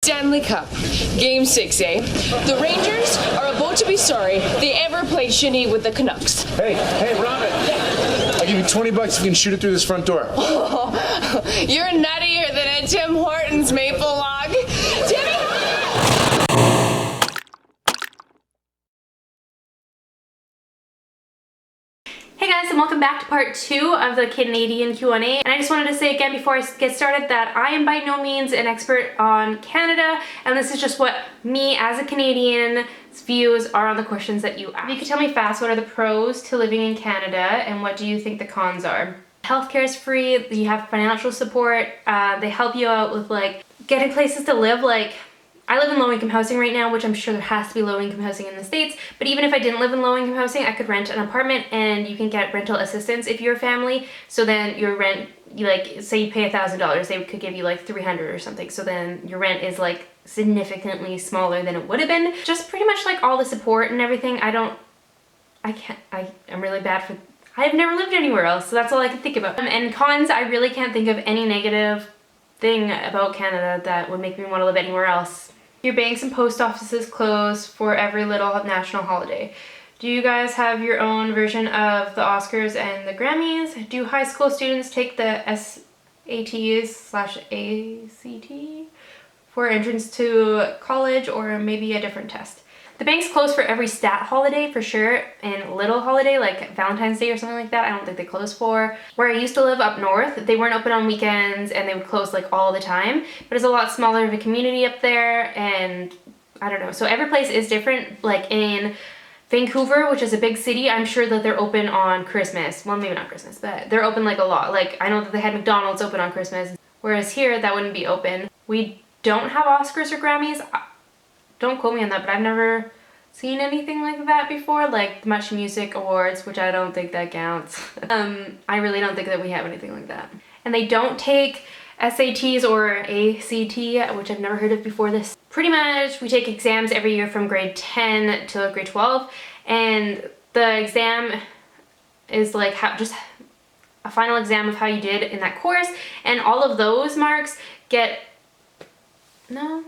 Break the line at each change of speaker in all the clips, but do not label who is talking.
Stanley Cup, Game 6, eh? The Rangers are about to be sorry they ever played shinny with the Canucks.
Hey, Robin! I'll give you $20 if you can shoot it through this front door.
Oh, you're nuttier than a Tim Hortons maple log. Timmy!
Hey guys, and welcome back to part 2 of the Canadian Q&A. And I just wanted to say again before I get started that I am by no means an expert on Canada, and this is just what me as a Canadian's views are on the questions that you ask. If you could tell me fast, what are the pros to living in Canada, and what do you think the cons are? Healthcare is free, you have financial support, they help you out with like getting places to live. Like, I live in low-income housing right now, which I'm sure there has to be low-income housing in the States, but even if I didn't live in low-income housing, I could rent an apartment and you can get rental assistance if you're a family. So then your rent, you like, say you pay $1,000, they could give you like $300 or something. So then your rent is like significantly smaller than it would have been. Just pretty much like all the support and everything. I'm really bad for, I've never lived anywhere else, so that's all I can think about. And cons, I really can't think of any negative thing about Canada that would make me want to live anywhere else. Your banks and post offices close for every little national holiday. Do you guys have your own version of the Oscars and the Grammys? Do high school students take the SATs/ACT for entrance to college, or maybe a different test? The banks close for every stat holiday for sure, and little holiday like Valentine's Day or something like that, I don't think they close for. Where I used to live up north, they weren't open on weekends and they would close like all the time, but it's a lot smaller of a community up there, and I don't know. So every place is different. Like in Vancouver, which is a big city, I'm sure that they're open on Christmas. Well, maybe not Christmas, but they're open like a lot. Like I know that they had McDonald's open on Christmas, whereas here that wouldn't be open. We don't have Oscars or Grammys. Don't quote me on that, but I've never seen anything like that before, like Much Music Awards, which I don't think that counts. I really don't think that we have anything like that. And they don't take SATs or ACT, which I've never heard of before this. Pretty much, we take exams every year from grade 10 to grade 12, and the exam is like just a final exam of how you did in that course, and all of those marks get... No,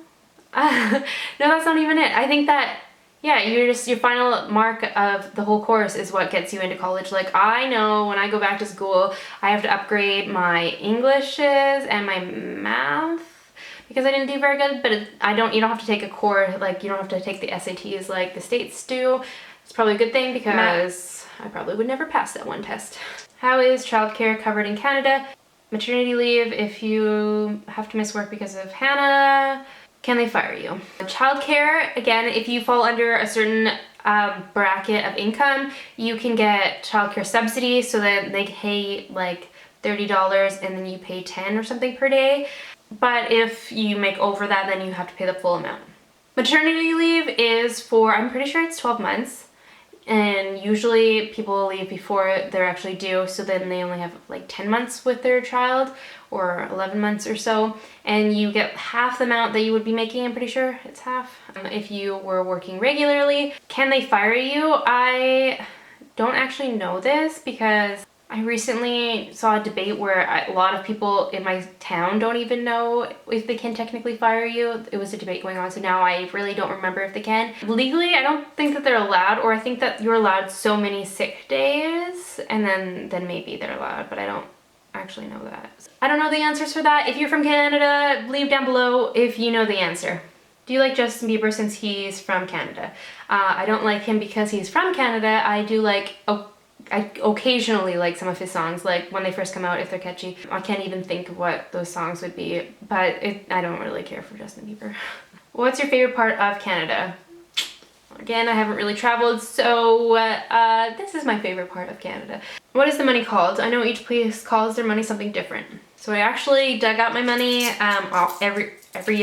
that's not even it. I think that, yeah, your final mark of the whole course is what gets you into college. Like, I know when I go back to school, I have to upgrade my Englishes and my math because I didn't do very good, but you don't have to take a core, like you don't have to take the SATs like the States do. It's probably a good thing because I probably would never pass that one test. How is childcare covered in Canada? Maternity leave if you have to miss work because of Hannah. Can they fire you? Childcare, again, if you fall under a certain bracket of income, you can get childcare subsidy, so that they pay like $30 and then you pay $10 or something per day. But if you make over that, then you have to pay the full amount. Maternity leave is for, I'm pretty sure it's 12 months. And usually people leave before they're actually due, so then they only have like 10 months with their child, or 11 months or so, and you get half the amount that you would be making. I'm pretty sure it's half if you were working regularly. Can they fire you? I don't actually know this because I recently saw a debate where a lot of people in my town don't even know if they can technically fire you. It was a debate going on, so now I really don't remember if they can. Legally, I don't think that they're allowed, or I think that you're allowed so many sick days, and then maybe they're allowed, but I don't actually know that. I don't know the answers for that. If you're from Canada, leave down below if you know the answer. Do you like Justin Bieber since he's from Canada? I don't like him because he's from Canada. I do like... I occasionally like some of his songs, like when they first come out, if they're catchy. I can't even think of what those songs would be, but I don't really care for Justin Bieber. What's your favorite part of Canada? Again, I haven't really traveled, so this is my favorite part of Canada. What is the money called? I know each place calls their money something different. So I actually dug out my money, every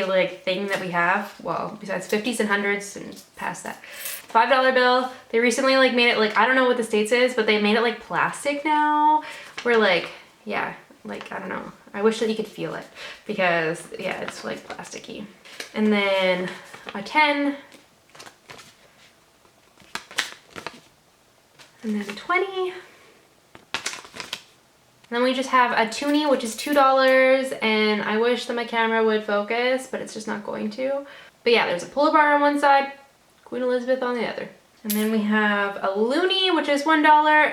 like thing that we have, well, besides 50s and 100s and past that. $5 bill. They recently like made it like, I don't know what the States is, but they made it like plastic now. Where like, yeah, like, I don't know. I wish that you could feel it because yeah, it's like plasticky. And then a 10. And then a 20. then we just have a toonie, which is $2, and I wish that my camera would focus, but it's just not going to. But yeah, there's a polar bar on one side, Queen Elizabeth on the other. And then we have a loonie, which is $1,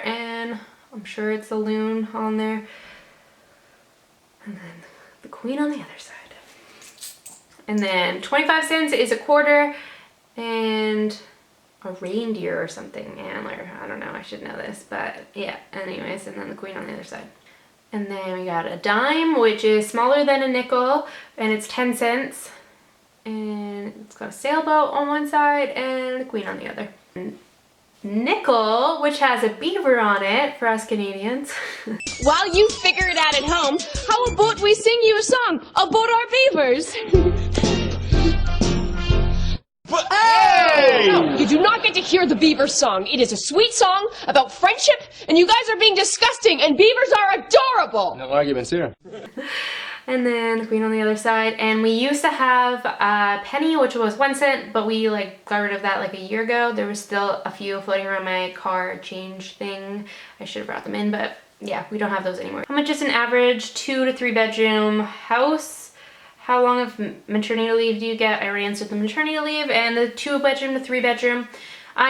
and I'm sure it's a loon on there. And then the Queen on the other side. And then 25 cents is a quarter, and a reindeer or something, antler. I don't know, I should know this, but yeah, anyways, and then the Queen on the other side. And then we got a dime, which is smaller than a nickel, and it's 10 cents. And it's got a sailboat on one side and the Queen on the other. Nickel, which has a beaver on it for us Canadians.
While you figure it out at home, how about we sing you a song about our beavers?
Hey!
No, you do not get to hear the beaver song. It is a sweet song about friendship, and you guys are being disgusting, and beavers are adorable!
No arguments here.
And then the Queen on the other side. And we used to have a penny, which was 1 cent, but we like got rid of that like a year ago. There was still a few floating around my car change thing. I should have brought them in, but yeah, we don't have those anymore. How much is an average 2 to 3 bedroom house? How long of maternity leave do you get? I already answered the maternity leave. And the 2 bedroom to 3 bedroom.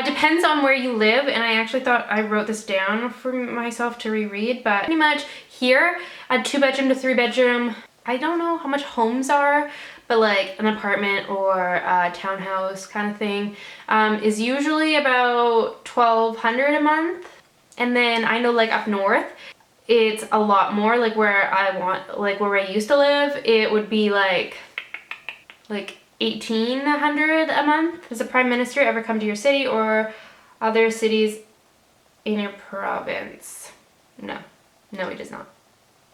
Depends on where you live, and I actually thought I wrote this down for myself to reread, but pretty much here, a 2 bedroom to 3 bedroom, I don't know how much homes are, but like an apartment or a townhouse kind of thing is usually about $1,200 a month. And then I know like up north, it's a lot more, like where I used to live, it would be like $1,800 a month. Does the Prime Minister ever come to your city or other cities in your province? No, he does not.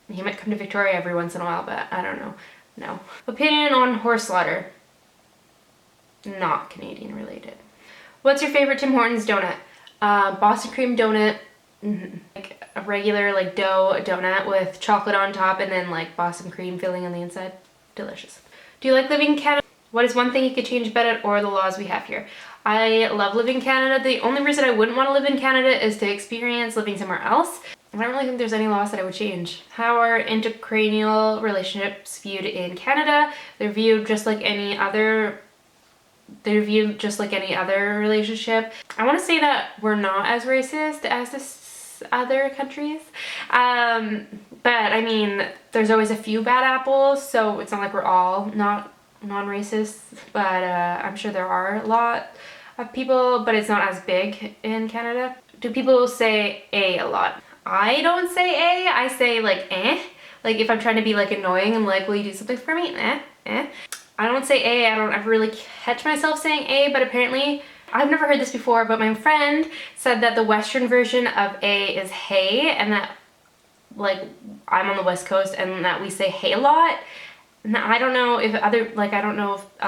He might come to Victoria every once in a while, but I don't know. No. Opinion on horse slaughter. Not Canadian related. What's your favorite Tim Hortons donut? Boston cream donut. Like a regular like dough donut with chocolate on top and then like Boston cream filling on the inside. Delicious. Do you like living in Canada? What is one thing you could change about it or the laws we have here? I love living in Canada. The only reason I wouldn't want to live in Canada is to experience living somewhere else. I don't really think there's any laws that I would change. How are intercranial relationships viewed in Canada? They're viewed just like any other relationship. I want to say that we're not as racist as this other countries. But I mean, there's always a few bad apples, so it's not like we're all not non-racist, but I'm sure there are a lot of people, but it's not as big in Canada. Do people say a lot? I don't say a, I say like eh. Like if I'm trying to be like annoying, I'm like, will you do something for me? Eh. I don't say a, I don't ever really catch myself saying a, but apparently, I've never heard this before, but my friend said that the Western version of a is hey, and that like I'm on the West Coast and that we say hey a lot. Now, I don't know if other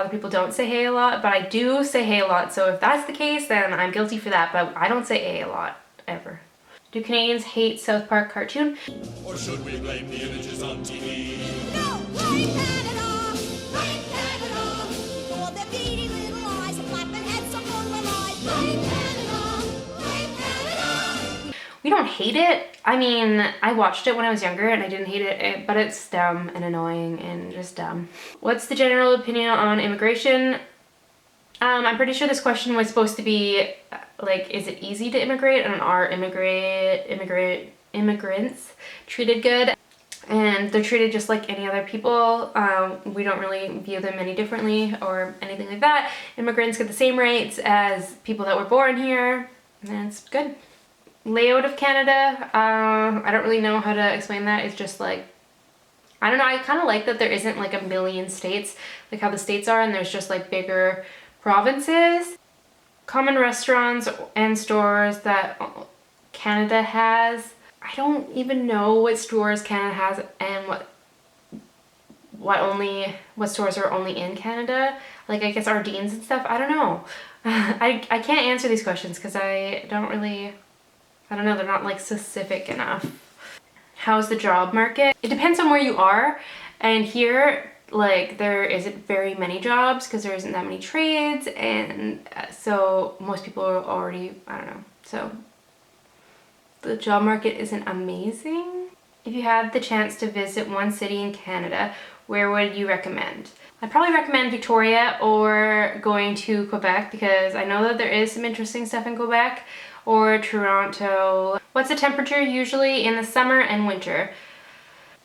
people don't say hey a lot, but I do say hey a lot. So if that's the case, then I'm guilty for that, but I don't say a lot, ever. Do Canadians hate South Park cartoon?
Or should we blame the images on TV?
No, blame Canada! Blame Canada! For their beady little eyes and flapping heads so full of lies. Blame Canada! Blame Canada!
We don't hate it. I mean, I watched it when I was younger and I didn't hate it, but it's dumb and annoying and just dumb. What's the general opinion on immigration? I'm pretty sure this question was supposed to be like, is it easy to immigrate, and are immigrants treated good? And they're treated just like any other people. We don't really view them any differently or anything like that. Immigrants get the same rights as people that were born here, and it's good. Layout of Canada, I don't really know how to explain that. It's just like, I don't know, I kind of like that there isn't like a million states, like how the states are, and there's just like bigger provinces. Common restaurants and stores that Canada has. I don't even know what stores Canada has and what stores are only in Canada. Like I guess Ardene's and stuff. I don't know. I can't answer these questions because I don't know, they're not like specific enough. How's the job market? It depends on where you are, and here like there isn't very many jobs because there isn't that many trades, and so most people are already, I don't know, so the job market isn't amazing. If you had the chance to visit one city in Canada, where would you recommend? I'd probably recommend Victoria or going to Quebec because I know that there is some interesting stuff in Quebec, or Toronto. What's the temperature usually in the summer and winter?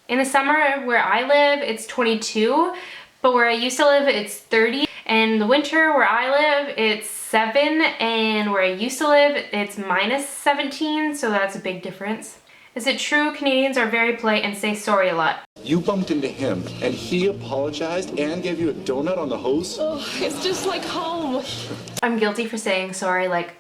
In the summer where I live, it's 22, but where I used to live, it's 30. And the winter where I live, it's 7, and where I used to live, it's minus 17, so that's a big difference. Is it true Canadians are very polite and say sorry a lot?
You bumped into him, and he apologized and gave you a donut on the hose?
Oh, it's just like home.
I'm guilty for saying sorry like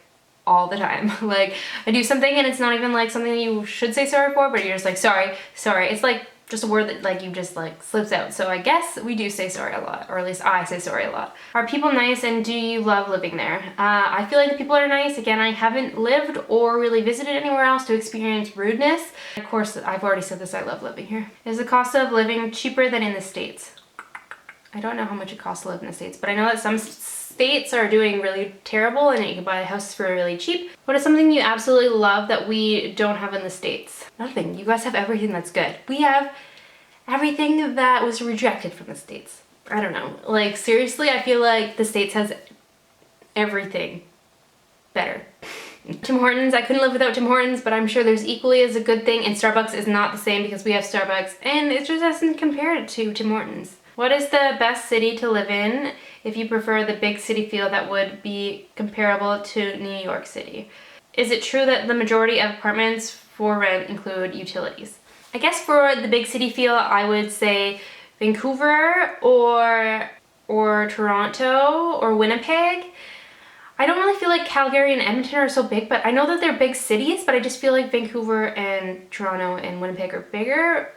all the time. Like I do something and it's not even like something you should say sorry for, but you're just like sorry. It's like just a word that like you just like slips out. So I guess we do say sorry a lot, or at least I say sorry a lot. Are people nice and do you love living there? I feel like the people are nice. Again, I haven't lived or really visited anywhere else to experience rudeness. Of course, I've already said this, I love living here. Is the cost of living cheaper than in the States? I don't know how much it costs to live in the States, but I know that some states are doing really terrible and you can buy houses for really cheap. What is something you absolutely love that we don't have in the States? Nothing. You guys have everything that's good. We have everything that was rejected from the States. I don't know. Like seriously, I feel like the States has everything better. Tim Hortons, I couldn't live without Tim Hortons, but I'm sure there's equally as a good thing, and Starbucks is not the same because we have Starbucks and it just doesn't compare it to Tim Hortons. What is the best city to live in if you prefer the big city feel that would be comparable to New York City? Is it true that the majority of apartments for rent include utilities? I guess for the big city feel, I would say Vancouver or Toronto or Winnipeg. I don't really feel like Calgary and Edmonton are so big, but I know that they're big cities, but I just feel like Vancouver and Toronto and Winnipeg are bigger,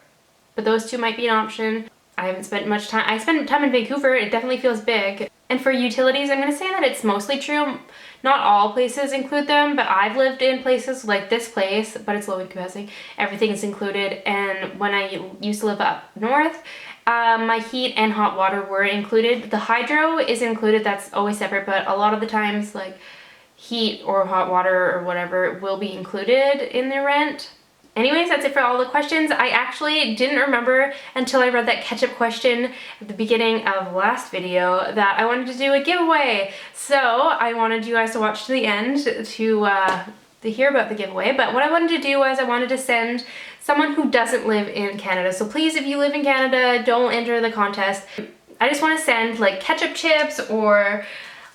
but those two might be an option. I haven't spent much time. I spent time in Vancouver. It definitely feels big. And for utilities, I'm going to say that it's mostly true. Not all places include them, but I've lived in places like this place, but it's low income housing. Everything is included. And when I used to live up north, my heat and hot water were included. The hydro is included. That's always separate, but a lot of the times, like heat or hot water or whatever will be included in the rent. Anyways, that's it for all the questions. I actually didn't remember until I read that ketchup question at the beginning of last video that I wanted to do a giveaway. So I wanted you guys to watch to the end to hear about the giveaway. But what I wanted to do was I wanted to send someone who doesn't live in Canada. So please, if you live in Canada, don't enter the contest. I just want to send like ketchup chips or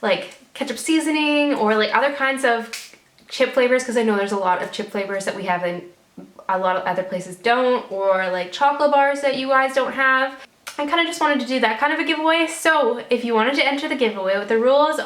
like ketchup seasoning or like other kinds of chip flavors, because I know there's a lot of chip flavors that we have in a lot of other places don't, or like chocolate bars that you guys don't have. I kind of just wanted to do that kind of a giveaway. So if you wanted to enter the giveaway, what the rules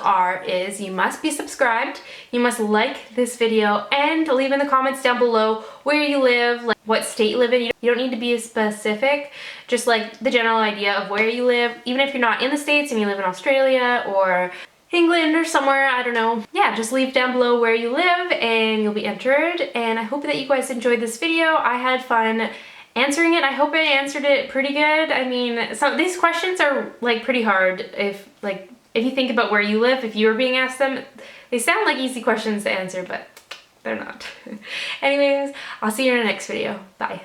is you must be subscribed, you must like this video, and leave in the comments down below where you live, like what state you live in. You don't need to be specific, just like the general idea of where you live, even if you're not in the States and you live in Australia or England or somewhere, I don't know. Yeah, just leave down below where you live and you'll be entered. And I hope that you guys enjoyed this video. I had fun answering it. I hope I answered it pretty good. I mean, some these questions are like pretty hard if you think about where you live, if you were being asked them. They sound like easy questions to answer, but they're not. Anyways, I'll see you in the next video. Bye.